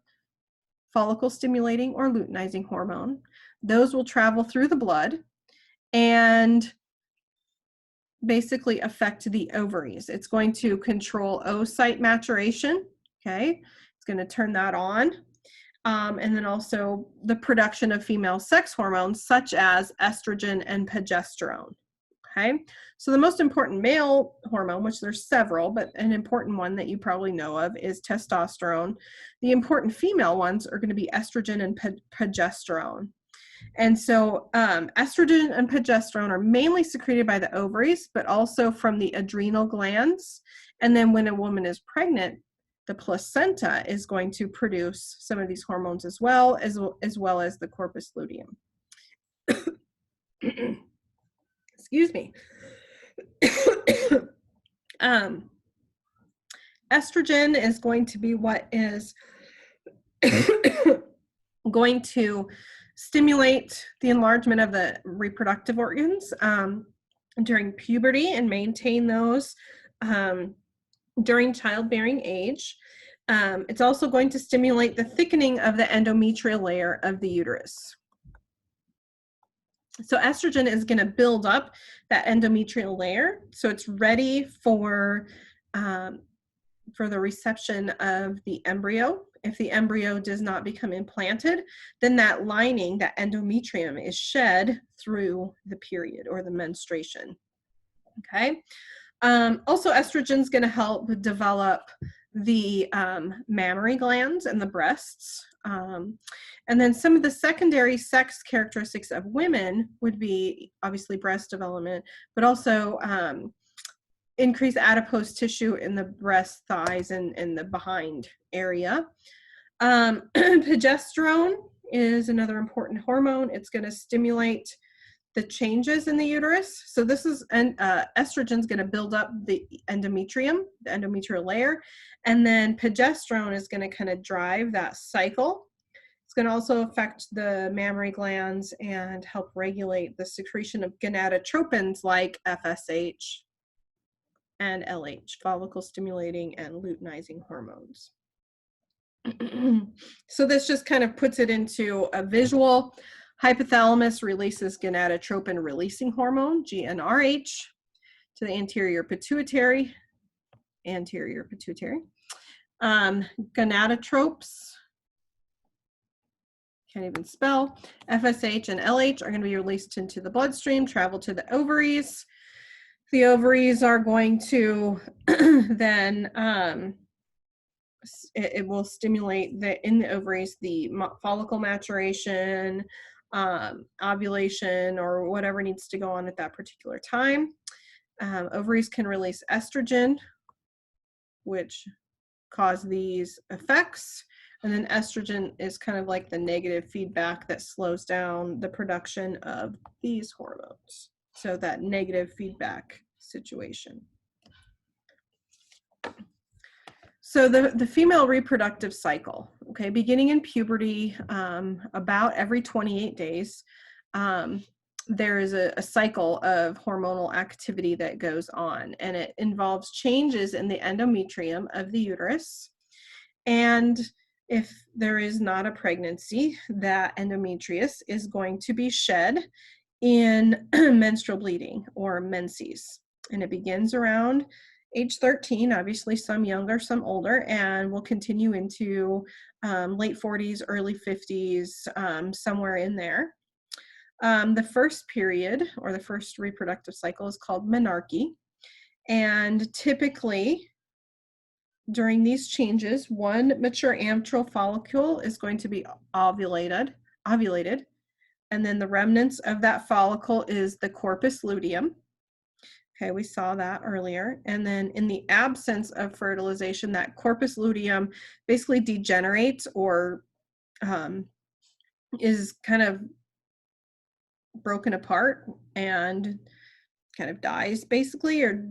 follicle stimulating or luteinizing hormone. Those will travel through the blood and basically affect the ovaries. It's going to control oocyte maturation, okay? It's going to turn that on. And then also the production of female sex hormones such as estrogen and progesterone, okay? So the most important male hormone, which there's several, but an important one that you probably know of is testosterone. The important female ones are going to be estrogen and progesterone. And so estrogen and progesterone are mainly secreted by the ovaries, but also from the adrenal glands. And then when a woman is pregnant, the placenta is going to produce some of these hormones as well as the corpus luteum. Excuse me. Estrogen is going to be what is going to stimulate the enlargement of the reproductive organs during puberty and maintain those during childbearing age. It's also going to stimulate the thickening of the endometrial layer of the uterus. So estrogen is going to build up that endometrial layer so it's ready for the reception of the embryo. If the embryo does not become implanted, then that lining, that endometrium, is shed through the period or the menstruation. Okay. Also, estrogen is going to help develop the mammary glands and the breasts. And then some of the secondary sex characteristics of women would be obviously breast development, but also increased adipose tissue in the breast, thighs, and the behind area. Progesterone is another important hormone. It's going to stimulate the changes in the uterus. So this is, estrogen is going to build up the endometrium, the endometrial layer, and then progesterone is going to kind of drive that cycle. It's going to also affect the mammary glands and help regulate the secretion of gonadotropins like FSH and LH, follicle stimulating and luteinizing hormones. So this just kind of puts it into a visual. Hypothalamus releases gonadotropin releasing hormone, GnRH, to the anterior pituitary. Gonadotropes, can't even spell, FSH and LH are going to be released into the bloodstream, travel to the ovaries. The ovaries are going to then it will stimulate in the ovaries the follicle maturation, ovulation, or whatever needs to go on at that particular time. Ovaries can release estrogen, which cause these effects. And then estrogen is kind of like the negative feedback that slows down the production of these hormones. So that negative feedback situation. So the female reproductive cycle, okay, beginning in puberty, about every 28 days, there is a cycle of hormonal activity that goes on, and it involves changes in the endometrium of the uterus. And if there is not a pregnancy, that endometrius is going to be shed in menstrual bleeding or menses. And it begins around age 13, obviously some younger, some older, and will continue into late 40s, early 50s, somewhere in there. The first period, or the first reproductive cycle, is called menarche. And typically, during these changes, one mature antral follicle is going to be ovulated, and then the remnants of that follicle is the corpus luteum. Okay, we saw that earlier. And then in the absence of fertilization, that corpus luteum basically degenerates or is kind of broken apart and kind of dies basically, or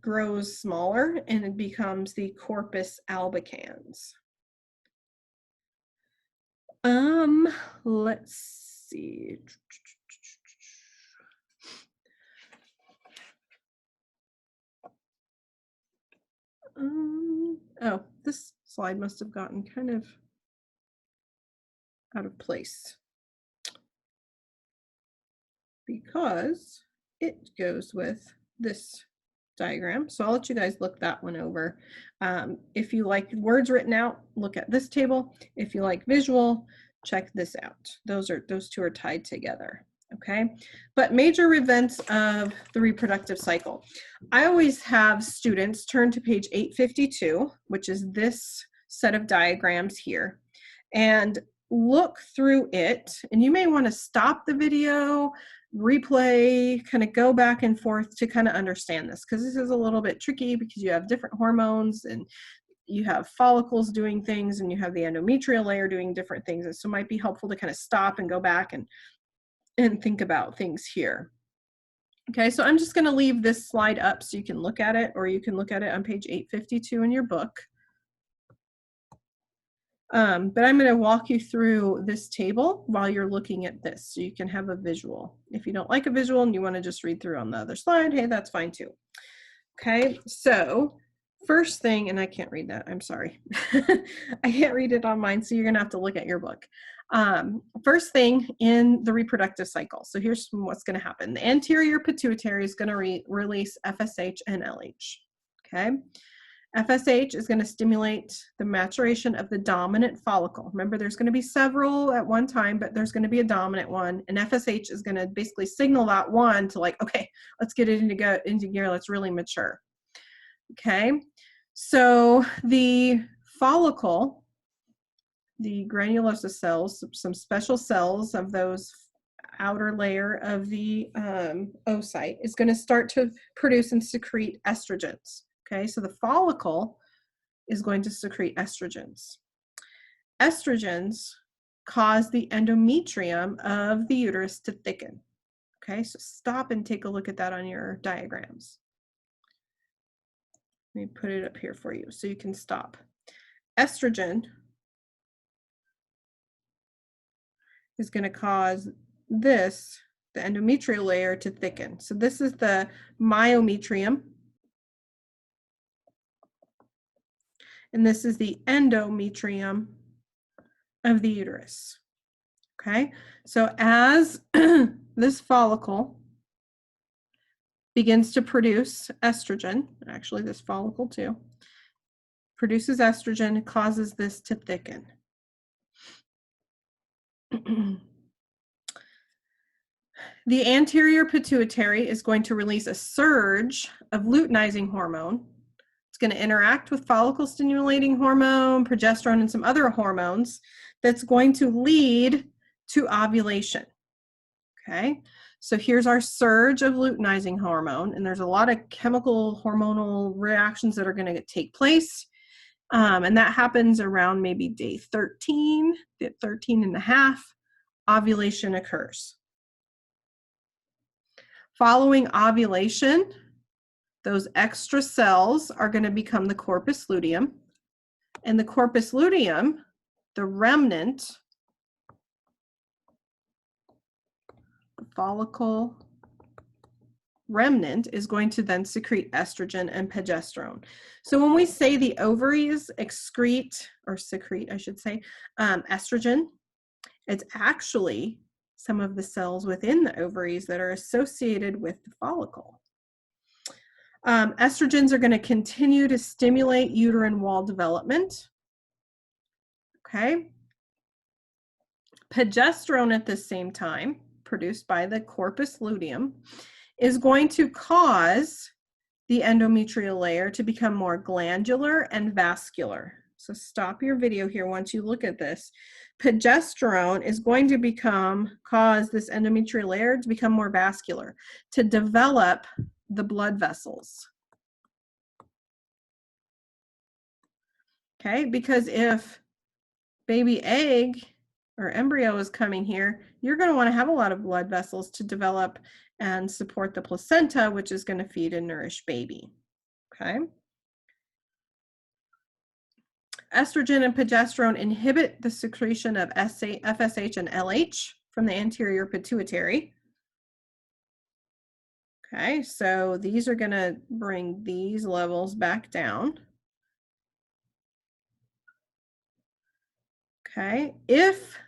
grows smaller, and it becomes the corpus albicans. Let's see. Oh, this slide must have gotten kind of out of place because it goes with this diagram. So I'll let you guys look that one over. If you like words written out, look at this table. If you like visual, check this out. Those two are tied together. Okay, but major events of the reproductive cycle. I always have students turn to page 852, which is this set of diagrams here, and look through it. And you may want to stop the video, replay, kind of go back and forth to kind of understand this, because this is a little bit tricky because you have different hormones and you have follicles doing things and you have the endometrial layer doing different things. And so it might be helpful to kind of stop and go back and think about things here. Okay, so I'm just going to leave this slide up so you can look at it, or you can look at it on page 852 in your book. But I'm going to walk you through this table while you're looking at this so you can have a visual. If you don't like a visual and you want to just read through on the other slide, hey, that's fine too. Okay, so first thing, and I can't read that, I'm sorry. I can't read it on mine, so you're going to have to look at your book. First thing in the reproductive cycle. So here's what's going to happen. The anterior pituitary is going to release FSH and LH. Okay. FSH is going to stimulate the maturation of the dominant follicle. Remember, there's going to be several at one time, but there's going to be a dominant one. And FSH is going to basically signal that one to, like, okay, let's get it into gear. Let's really mature. Okay. So the follicle, the granulosa cells, some special cells of those outer layer of the oocyte, is going to start to produce and secrete estrogens. Okay, so the follicle is going to secrete estrogens. Estrogens cause the endometrium of the uterus to thicken. Okay, so stop and take a look at that on your diagrams. Let me put it up here for you so you can stop. Estrogen is going to cause this, the endometrial layer, to thicken. So this is the myometrium. And this is the endometrium of the uterus. Okay, so as this follicle begins to produce estrogen, actually this follicle too, produces estrogen, causes this to thicken. The anterior pituitary is going to release a surge of luteinizing hormone. It's It's going to interact with follicle stimulating hormone, progesterone, and some other hormones that's going to lead to ovulation. Okay, so here's our surge of luteinizing hormone, and there's a lot of chemical hormonal reactions that are going to take place. And that happens around maybe day 13, 13 and a half, ovulation occurs. Following ovulation, those extra cells are going to become the corpus luteum. And the corpus luteum, the remnant, the follicle remnant, is going to then secrete estrogen and progesterone. So when we say the ovaries excrete, or secrete, I should say, estrogen, it's actually some of the cells within the ovaries that are associated with the follicle. Estrogens are going to continue to stimulate uterine wall development. Okay. Progesterone at the same time, produced by the corpus luteum, is going to cause the endometrial layer to become more glandular and vascular. So stop your video here once you look at this. Progesterone is going to cause this endometrial layer to become more vascular, to develop the blood vessels. Okay, because if baby egg or embryo is coming here, you're going to want to have a lot of blood vessels to develop and support the placenta, which is going to feed and nourish baby. Okay. Estrogen and progesterone inhibit the secretion of FSH and LH from the anterior pituitary. Okay, so these are going to bring these levels back down. Okay, if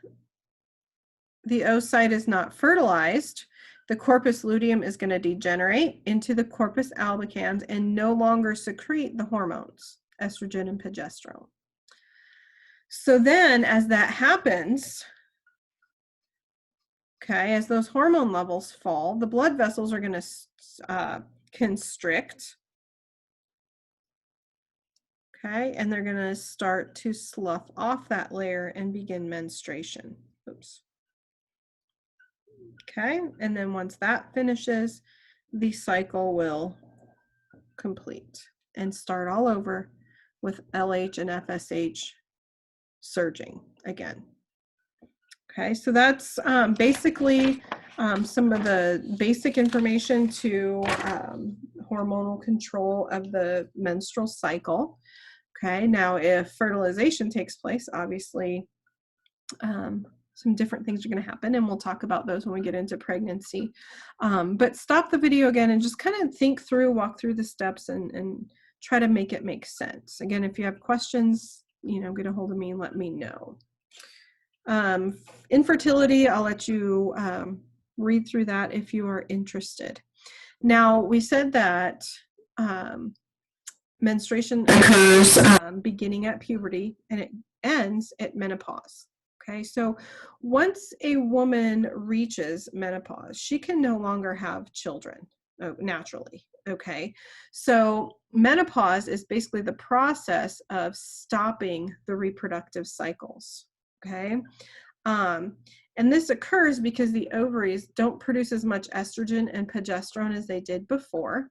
the oocyte is not fertilized, the corpus luteum is going to degenerate into the corpus albicans and no longer secrete the hormones, estrogen and progesterone. So then as that happens, okay, as those hormone levels fall, the blood vessels are going to constrict. Okay, and they're going to start to slough off that layer and begin menstruation. Oops. Okay, and then once that finishes, the cycle will complete and start all over with LH and FSH surging again. Okay, so that's basically some of the basic information to hormonal control of the menstrual cycle. Okay, now if fertilization takes place, obviously some different things are going to happen, and we'll talk about those when we get into pregnancy. But stop the video again and just kind of think through, walk through the steps, and try to make it make sense. Again, if you have questions, get a hold of me and let me know. Infertility, I'll let you read through that if you are interested. Now, we said that menstruation occurs beginning at puberty and it ends at menopause. Okay, so once a woman reaches menopause, she can no longer have children naturally. Okay, so menopause is basically the process of stopping the reproductive cycles. Okay, and this occurs because the ovaries don't produce as much estrogen and progesterone as they did before.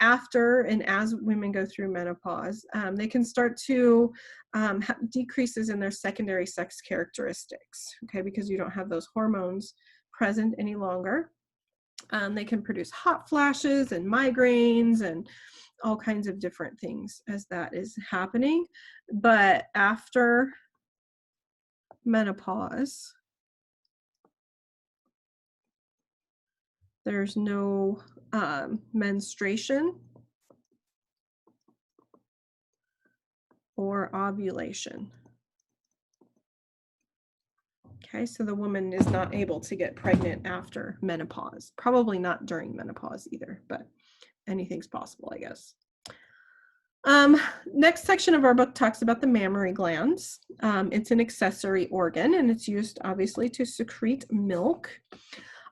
After and as women go through menopause, they can start to have decreases in their secondary sex characteristics, okay, because you don't have those hormones present any longer. They can produce hot flashes and migraines and all kinds of different things as that is happening. But after menopause, there's no menstruation or ovulation. Okay, so the woman is not able to get pregnant after menopause. Probably not during menopause either, but anything's possible, I guess. Next section of our book talks about the mammary glands. It's an accessory organ, and it's used obviously to secrete milk.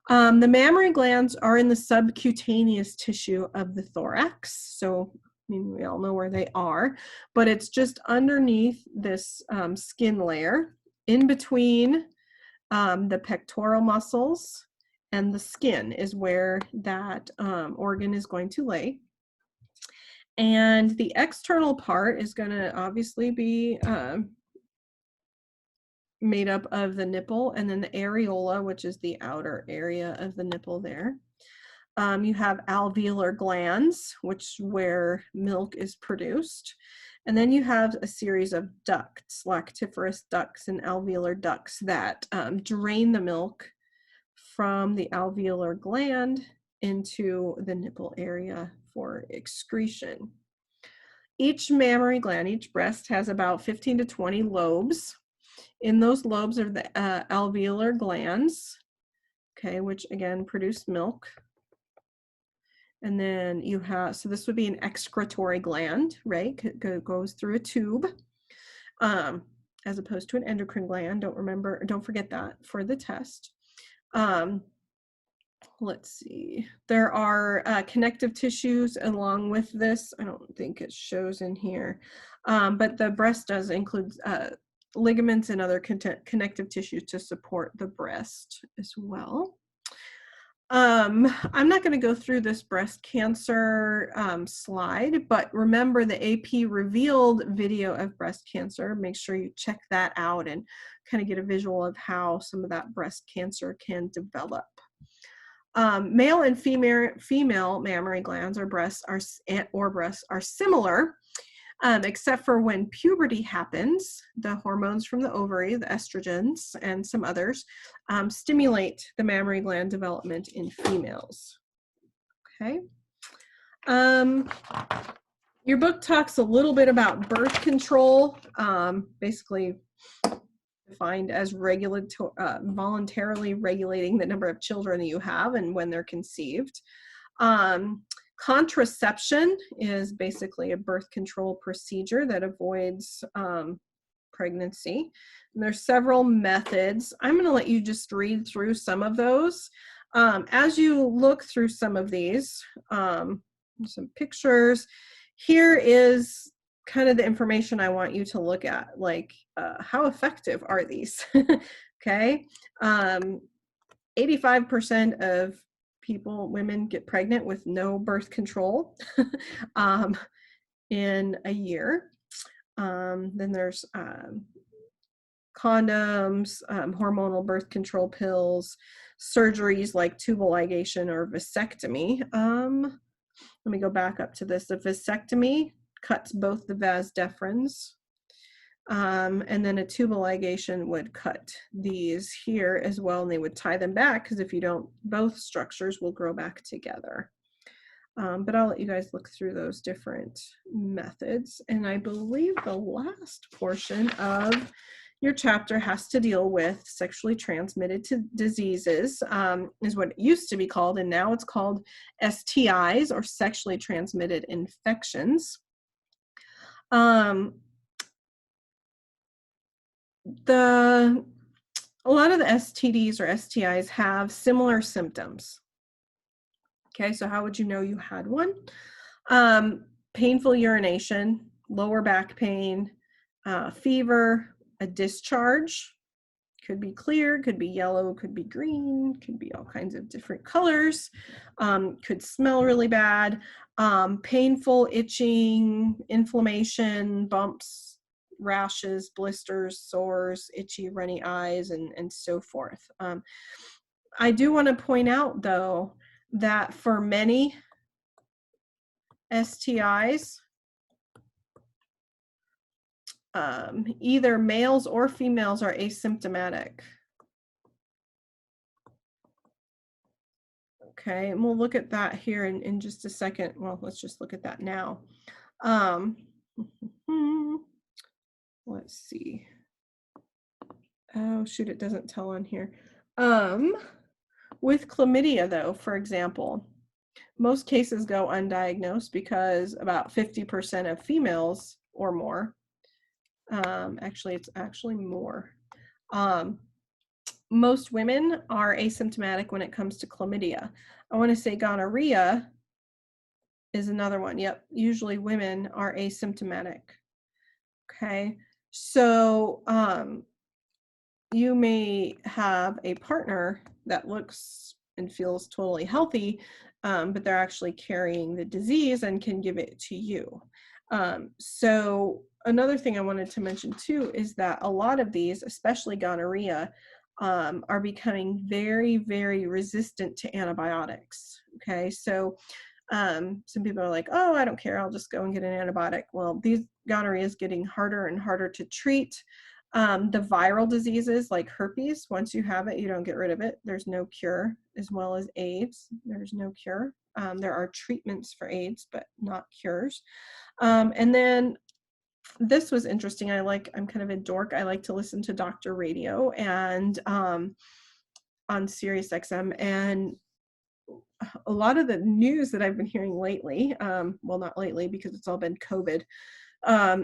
The mammary glands are in the subcutaneous tissue of the thorax. So mean, we all know where they are, but it's just underneath this skin layer, in between the pectoral muscles and the skin is where that organ is going to lay. And the external part is going to obviously be made up of the nipple, and then the areola, which is the outer area of the nipple there. You have alveolar glands, which where milk is produced. And then you have a series of ducts, lactiferous ducts and alveolar ducts that drain the milk from the alveolar gland into the nipple area for excretion. Each mammary gland, each breast has about 15 to 20 lobes. In those lobes are the alveolar glands, okay, which again produce milk. And then you have, so this would be an excretory gland, right? Goes through a tube, as opposed to an endocrine gland. Don't forget that for the test. Let's see. There are connective tissues along with this. I don't think it shows in here, but the breast does include ligaments and other connective tissue to support the breast as well. I'm not going to go through this breast cancer slide, but remember the AP revealed video of breast cancer. Make sure you check that out and kind of get a visual of how some of that breast cancer can develop. Male and female mammary glands or breasts are similar, except for when puberty happens. The hormones from the ovary, the estrogens, and some others stimulate the mammary gland development in females. Okay. Your book talks a little bit about birth control, basically defined as voluntarily regulating the number of children that you have and when they're conceived. Contraception is basically a birth control procedure that avoids pregnancy. And there's several methods. I'm going to let you just read through some of those. As you look through some of these, some pictures, here is kind of the information I want you to look at, like how effective are these? Okay. 85% of women get pregnant with no birth control in a year. Then there's condoms, hormonal birth control pills, surgeries like tubal ligation or vasectomy. Let me go back up to this. The vasectomy cuts both the vas deferens, and then a tubal ligation would cut these here as well, and they would tie them back, because if you don't, both structures will grow back together. But I'll let you guys look through those different methods. And I believe the last portion of your chapter has to deal with sexually transmitted diseases, is what it used to be called, and now it's called STIs, or sexually transmitted infections. A lot of the STDs or STIs have similar symptoms. Okay, so how would you know you had one? Painful urination, lower back pain, fever, a discharge. Could be clear, could be yellow, could be green, could be all kinds of different colors, could smell really bad, painful itching, inflammation, bumps, rashes, blisters, sores, itchy, runny eyes, and so forth. I do want to point out, though, that for many STIs, either males or females are asymptomatic. Okay, and we'll look at that here in just a second. Well, let's just look at that now. Let's see. Oh, shoot, it doesn't tell on here. With chlamydia, though, for example, most cases go undiagnosed because about 50% of females or more, actually, it's actually more. Most women are asymptomatic when it comes to chlamydia. I want to say gonorrhea is another one. Yep. Usually women are asymptomatic. Okay. So, you may have a partner that looks and feels totally healthy, but they're actually carrying the disease and can give it to you. So another thing I wanted to mention too is that a lot of these, especially gonorrhea, are becoming very, very resistant to antibiotics. Okay, so some people are like, oh, I don't care, I'll just go and get an antibiotic. Well, these gonorrhea is getting harder and harder to treat. The viral diseases like herpes, once you have it, you don't get rid of it. There's no cure, as well as AIDS. There's no cure. There are treatments for AIDS, but not cures. And then this was interesting. I'm kind of a dork. I like to listen to Dr. Radio and on Sirius XM. And a lot of the news that I've been hearing lately, well, not lately because it's all been COVID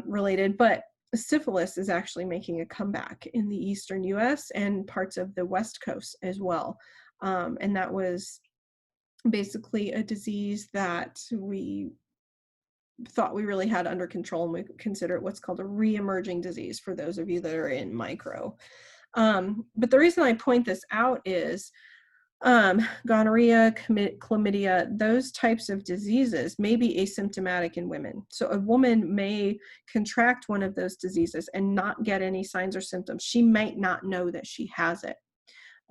related, but syphilis is actually making a comeback in the eastern US and parts of the West Coast as well. And that was basically a disease that we thought we really had under control, and we consider it what's called a re-emerging disease for those of you that are in micro. But the reason I point this out is gonorrhea, chlamydia, those types of diseases may be asymptomatic in women. So a woman may contract one of those diseases and not get any signs or symptoms. She might not know that she has it.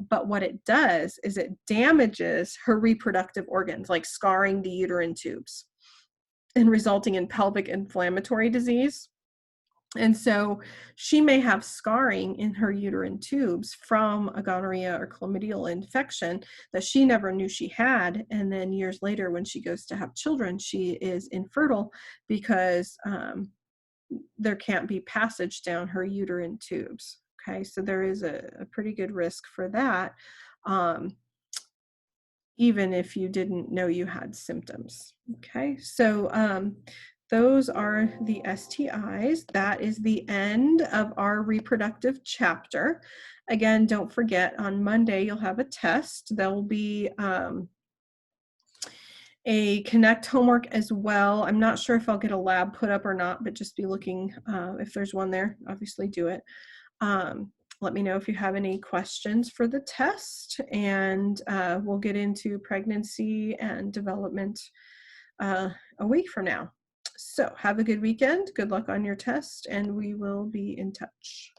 But what it does is it damages her reproductive organs, like scarring the uterine tubes and resulting in pelvic inflammatory disease. And so she may have scarring in her uterine tubes from a gonorrhea or chlamydial infection that she never knew she had. And then years later, when she goes to have children, she is infertile because there can't be passage down her uterine tubes. Okay, so there is a pretty good risk for that, even if you didn't know you had symptoms. Okay, so those are the STIs. That is the end of our reproductive chapter. Again, don't forget, on Monday you'll have a test. There will be a Connect homework as well. I'm not sure if I'll get a lab put up or not, but just be looking if there's one there, obviously do it. Let me know if you have any questions for the test, and we'll get into pregnancy and development a week from now. So have a good weekend. Good luck on your test, and we will be in touch.